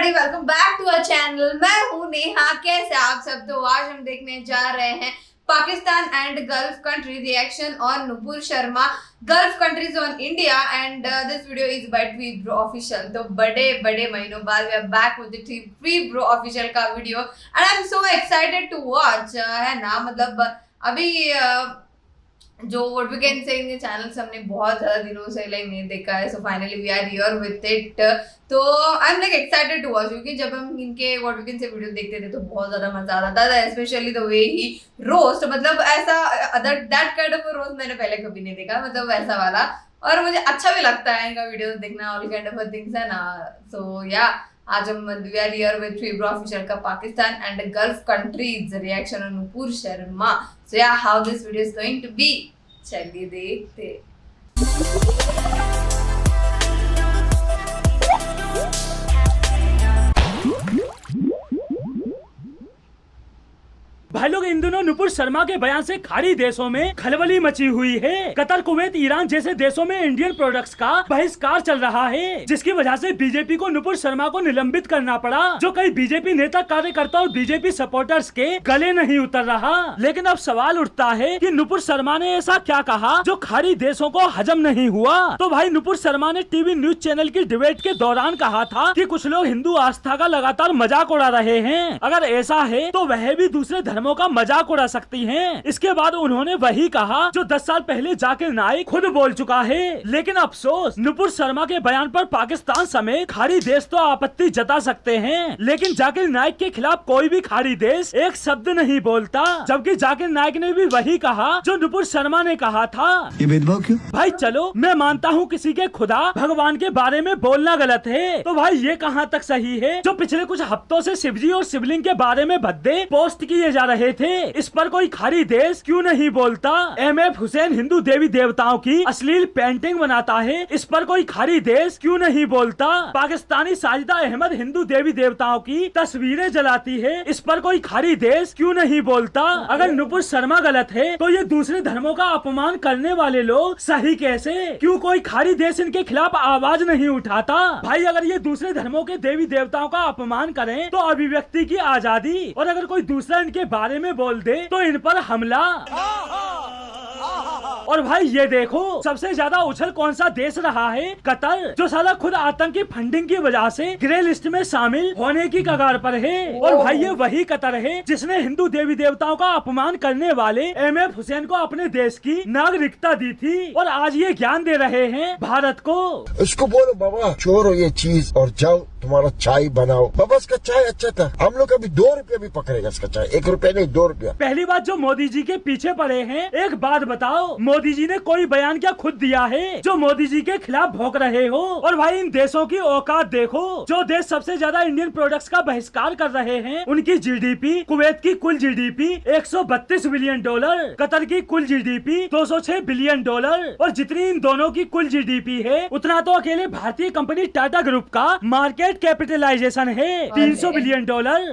Everybody, welcome back to our channel. मैं हूं नेहा। कैसे आप सब? तो आज हम देखने जा रहे हैं Pakistan and gulf country reaction on Nupur Sharma gulf countries on India and this video is by twee bro official. तो बड़े महीनों बाद we are back with the twee bro official का video and I am so excited to watch, है ना। मतलब अभी जो व्हाट वी कैन से इनके चैनल्स हमने बहुत ज्यादा दिनों से लाइक नहीं देखा है, so finally we are here with it. तो I am like excited to watch, क्योंकि जब हम इनके what we can say video देखते थे तो बहुत ज्यादा मजा आता था, specially the way he roast. मतलब ऐसा दैट काइंड ऑफ रोस्ट मैंने पहले कभी नहीं देखा, मतलब वैसा वाला। और मुझे अच्छा भी लगता है इनका वीडियो देखना, ऑल काइंड ऑफ थिंग्स, है ना। सो या आज हम we are here with twee bro official का Pakistan and gulf countries reaction on Nupur Sharma. So yeah how this video is going to be, चलिए देखते। भाई लोग, इन दिनों नुपुर शर्मा के बयान से खाड़ी देशों में खलबली मची हुई है। कतर, कुवैत, ईरान जैसे देशों में इंडियन प्रोडक्ट्स का बहिष्कार चल रहा है, जिसकी वजह से बीजेपी को नुपुर शर्मा को निलंबित करना पड़ा, जो कई बीजेपी नेता, कार्यकर्ता और बीजेपी सपोर्टर्स के गले नहीं उतर रहा। लेकिन अब सवाल उठता है कि नुपुर शर्मा ने ऐसा क्या कहा जो खाड़ी देशों को हजम नहीं हुआ। तो भाई नुपुर शर्मा ने टीवी न्यूज चैनल की डिबेट के दौरान कहा था कि कुछ लोग हिंदू आस्था का लगातार मजाक उड़ा रहे हैं। अगर ऐसा है तो वह भी दूसरे धर्मों का मजाक उड़ा सकती हैं। इसके बाद उन्होंने वही कहा जो 10 साल पहले जाकिर नाइक खुद बोल चुका है। लेकिन अफसोस, नुपुर शर्मा के बयान पर पाकिस्तान समेत खाड़ी देश तो आपत्ति जता सकते हैं, लेकिन जाकिर नाइक के खिलाफ कोई भी खाड़ी देश एक शब्द नहीं बोलता। जबकि जाकिर नाइक ने भी वही कहा जो नुपुर शर्मा ने कहा था। ये भेदभाव क्यों? भाई चलो, मैं मानता हूँ किसी के खुदा भगवान के बारे में बोलना गलत है, तो भाई ये कहाँ तक सही है जो पिछले कुछ हफ्तों से शिवजी और शिवलिंग के बारे में भद्दे पोस्ट किए जा रहे थे। इस पर कोई खाड़ी देश क्यों नहीं बोलता? एमएफ हुसैन हिंदू देवी देवताओं की अश्लील पेंटिंग बनाता है, इस पर कोई खाड़ी देश क्यों नहीं बोलता? पाकिस्तानी साजिदा अहमद हिंदू देवी देवताओं की तस्वीरें जलाती है, इस पर कोई खाड़ी देश क्यों नहीं बोलता? अगर नुपुर शर्मा गलत है तो ये दूसरे धर्मों का अपमान करने वाले लोग सही कैसे? क्यों कोई खाड़ी देश इनके खिलाफ आवाज नहीं उठाता? भाई अगर ये दूसरे धर्मों के देवी देवताओं का अपमान करें तो अभिव्यक्ति की आजादी, और अगर कोई दूसरा इनके बारे में बोल दे तो इन पर हमला। और भाई ये देखो, सबसे ज्यादा उछल कौन सा देश रहा है? कतर, जो साला खुद आतंकी फंडिंग की वजह से ग्रे लिस्ट में शामिल होने की कगार पर है। और भाई ये वही कतर है जिसने हिंदू देवी देवताओं का अपमान करने वाले एमएफ हुसैन को अपने देश की नागरिकता दी थी, और आज ये ज्ञान दे रहे हैं भारत को। उसको बोलो बाबा छोड़ो ये चीज और जाओ तुम्हारा चाय बनाओ। बाबा इसका चाय अच्छा था, हम लोग अभी 2 रुपया भी पकड़ेगा इसका चाय, 1 रुपया नहीं 2 रुपया। पहली बात, जो मोदी जी के पीछे पड़े हैं, एक बात बताओ, मोदी जी ने कोई बयान क्या खुद दिया है जो मोदी जी के खिलाफ भौंक रहे हो? और भाई इन देशों की औकात देखो। जो देश सबसे ज्यादा इंडियन प्रोडक्ट्स का बहिष्कार कर रहे हैं, उनकी जीडीपी, कुवैत की कुल जीडीपी $132 बिलियन, कतर की कुल जीडीपी $206 बिलियन, और जितनी इन दोनों की कुल जीडीपी है उतना तो अकेले भारतीय कंपनी टाटा ग्रुप का मार्केट कैपिटलाइजेशन है $300 बिलियन।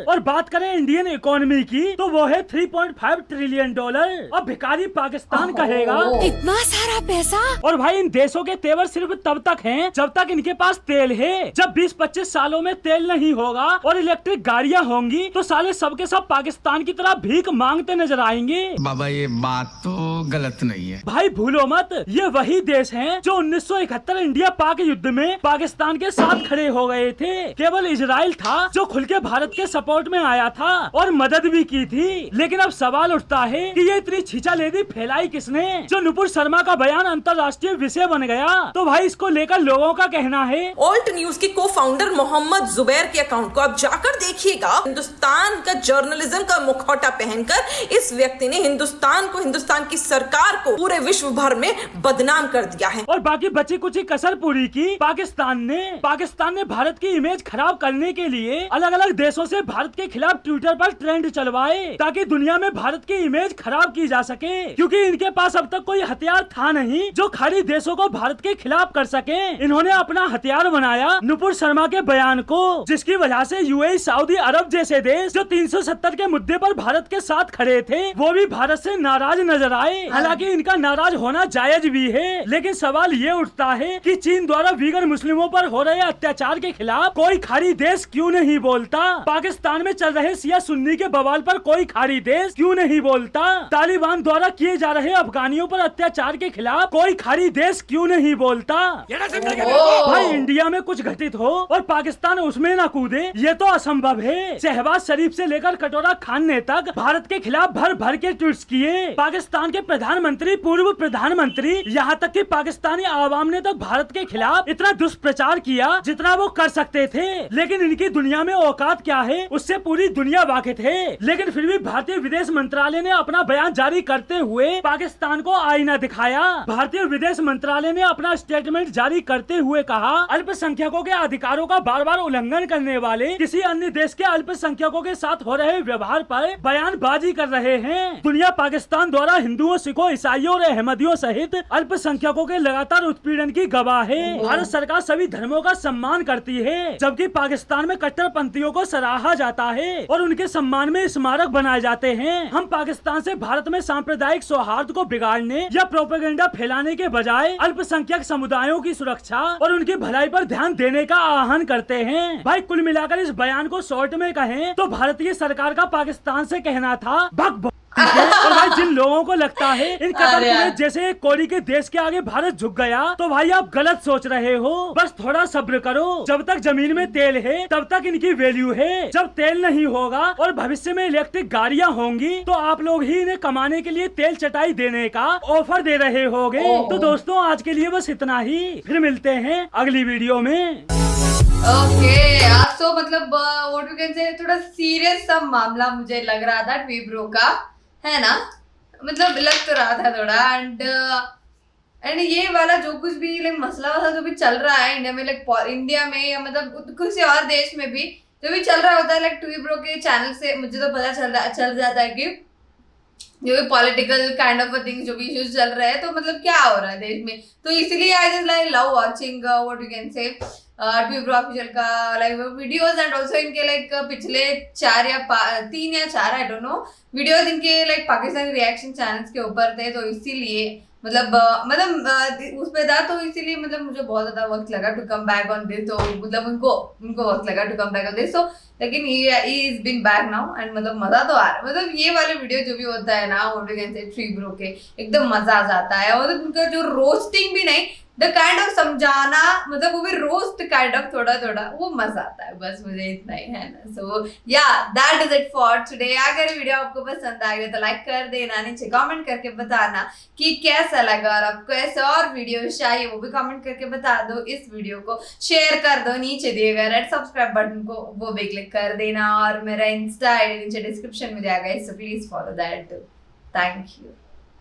और बात करें इंडियन इकोनॉमी की तो वो है $3.5 ट्रिलियन। अब भिखारी पाकिस्तान कहेगा इतना सारा पैसा। और भाई इन देशों के तेवर सिर्फ तब तक हैं जब तक इनके पास तेल है। जब 20-25 सालों में तेल नहीं होगा और इलेक्ट्रिक गाड़ियां होंगी तो साले सबके सब पाकिस्तान की तरह भीख मांगते नजर आएंगे। बाबा ये बात तो गलत नहीं है। भाई भूलो मत, ये वही देश हैं जो 1971 इंडिया पाक युद्ध में पाकिस्तान के साथ खड़े हो गए थे। केवल इजराइल था जो खुल के भारत के सपोर्ट में आया था और मदद भी की थी। लेकिन अब सवाल उठता है कि ये इतनी छीछालेदी फैलाई किसने जो नुपुर शर्मा का बयान अंतर्राष्ट्रीय विषय बन गया? तो भाई इसको लेकर लोगों का कहना है। ऑल्ट न्यूज के को फाउंडर मोहम्मद जुबैर के अकाउंट को आप जाकर देखिएगा। हिंदुस्तान का जर्नलिज्म का मुखौटा पहनकर इस व्यक्ति ने हिंदुस्तान को, हिंदुस्तान की सरकार को पूरे विश्व भर में बदनाम कर दिया है। और बाकी बची कुछ कसर पूरी की पाकिस्तान ने भारत की इमेज खराब करने के लिए अलग अलग देशों से भारत के खिलाफ ट्विटर पर ट्रेंड चलवाए ताकि दुनिया में भारत की इमेज खराब की जा सके, क्योंकि इनके पास अब तक कोई हथियार था नहीं जो खाड़ी देशों को भारत के खिलाफ कर सके। इन्होंने अपना हथियार बनाया नुपुर शर्मा के बयान को, जिसकी वजह से यूएई, सऊदी अरब जैसे देश जो 370 के मुद्दे पर भारत के साथ खड़े थे वो भी भारत से नाराज नजर आए। हालांकि इनका नाराज होना जायज भी है, लेकिन सवाल ये उठता है कि चीन द्वारा वीगन मुस्लिमों पर हो रहे अत्याचार के खिलाफ कोई खाड़ी देश क्यों नहीं बोलता? पाकिस्तान में चल रहे शिया सुन्नी के बवाल पर कोई खाड़ी देश क्यों नहीं बोलता? तालिबान द्वारा किए जा रहे अफगानियों पर अत्याचार के खिलाफ कोई खाड़ी देश क्यों नहीं बोलता? भाई इंडिया में कुछ घटित हो और पाकिस्तान उसमें न कूदे, ये तो असंभव है। शहबाज शरीफ से लेकर कटोरा खान ने तक भारत के खिलाफ भर भर के ट्वीट्स किए। पाकिस्तान के प्रधानमंत्री, पूर्व प्रधानमंत्री, यहाँ तक कि पाकिस्तानी आवाम ने तो भारत के खिलाफ इतना दुष्प्रचार किया जितना वो कर सकते थे, लेकिन इनकी दुनिया में औकात क्या है उससे पूरी दुनिया वाकिफ है। लेकिन फिर भी भारतीय विदेश मंत्रालय ने अपना बयान जारी करते हुए पाकिस्तान को आईना दिखाया। भारतीय विदेश मंत्रालय ने अपना स्टेटमेंट जारी करते हुए कहा, अल्पसंख्यकों के अधिकारों का बार बार उल्लंघन करने वाले किसी अन्य देश के अल्पसंख्यकों के साथ हो रहे व्यवहार पर बयानबाजी कर रहे हैं। दुनिया पाकिस्तान द्वारा हिंदुओं, सिखों, ईसाइयों और अहमदियों सहित अल्पसंख्यकों के लगातार उत्पीड़न की गवाह है। भारत सरकार सभी धर्मों का सम्मान करती है, जबकि पाकिस्तान में कट्टरपंथियों को सराहा जाता है और उनके सम्मान में स्मारक बनाए जाते हैं। हम पाकिस्तान से भारत में सांप्रदायिक सौहार्द को बिगाड़ने या प्रोपेगेंडा फैलाने के बजाय अल्पसंख्यक समुदायों की सुरक्षा और उनकी भलाई पर ध्यान देने का आह्वान करते हैं। भाई कुल मिलाकर इस बयान को शॉर्ट में कहें तो भारतीय सरकार का पाकिस्तान से कहना था भग। और भाई जिन लोगों को लगता है इन कतर कुवैत जैसे कोड़ी के देश के आगे भारत झुक गया, तो भाई आप गलत सोच रहे हो। बस थोड़ा सब्र करो, जब तक जमीन में तेल है तब तक इनकी वैल्यू है। जब तेल नहीं होगा और भविष्य में इलेक्ट्रिक गाड़ियां होंगी तो आप लोग ही इन्हें कमाने के लिए तेल चटाई देने का ऑफर दे रहे होगे। तो दोस्तों आज के लिए बस इतना ही, फिर मिलते हैं अगली वीडियो में। ओके, आज तो मतलब व्हाट यू कैन से थोड़ा सीरियस सा मामला मुझे लग रहा था ट्वीब्रो का, है ना? मतलब लग तो रहा था थोड़ा। एंड ये वाला जो कुछ भी लाइक मसला वसला जो भी चल रहा है इंडिया में, लाइक इंडिया में या मतलब किसी और देश में भी जो भी चल रहा होता है, लाइक ट्वीब्रो के चैनल से मुझे तो पता चल जाता है कि जो भी पॉलिटिकल काइंड ऑफ थिंग्स जो भी इश्यूज चल रहे हैं, तो मतलब क्या हो रहा है देश में। तो इसीलिए I just like love watching what you can say tweebro official का लाइक वीडियोस एंड ऑल्सो इनके लाइक पिछले 3 या 4 आई डोंट नो वीडियोस इनके लाइक पाकिस्तानी रिएक्शन चैनल्स के ऊपर थे। तो इसीलिए मतलब उस पे था, तो इसीलिए मतलब मुझे बहुत ज्यादा वक्त लगा to come back on this. तो मतलब उनको वक्त लगा to come back on this. तो लेकिन he is been back now and मतलब मजा तो आ रहा है। मतलब ये वाले वीडियो जो भी होता है ना व्हाट यू कैन से ट्वीब्रो के, एकदम मजा आ जाता है। और मतलब उनका जो रोस्टिंग भी नहीं, द काइंड ऑफ समझाना, मतलब वो भी रोस्ट काइंड ऑफ थोड़ा थोड़ा, वो मजा आता है। बस मुझे इतना ही है ना। सो या that is it for today. अगर वीडियो आपको पसंद आ गया तो लाइक कर देना, नीचे कमेंट करके बताना कि कैसा लगा और आपको ऐसे और वीडियो चाहिए वो भी कमेंट करके बता दो। इस वीडियो को शेयर कर दो, नीचे दिए गए रेड सब्सक्राइब बटन को वो भी क्लिक कर देना, और मेरा इंस्टा आईडी नीचे डिस्क्रिप्शन में दिया गया है, so please follow that too. Thank you.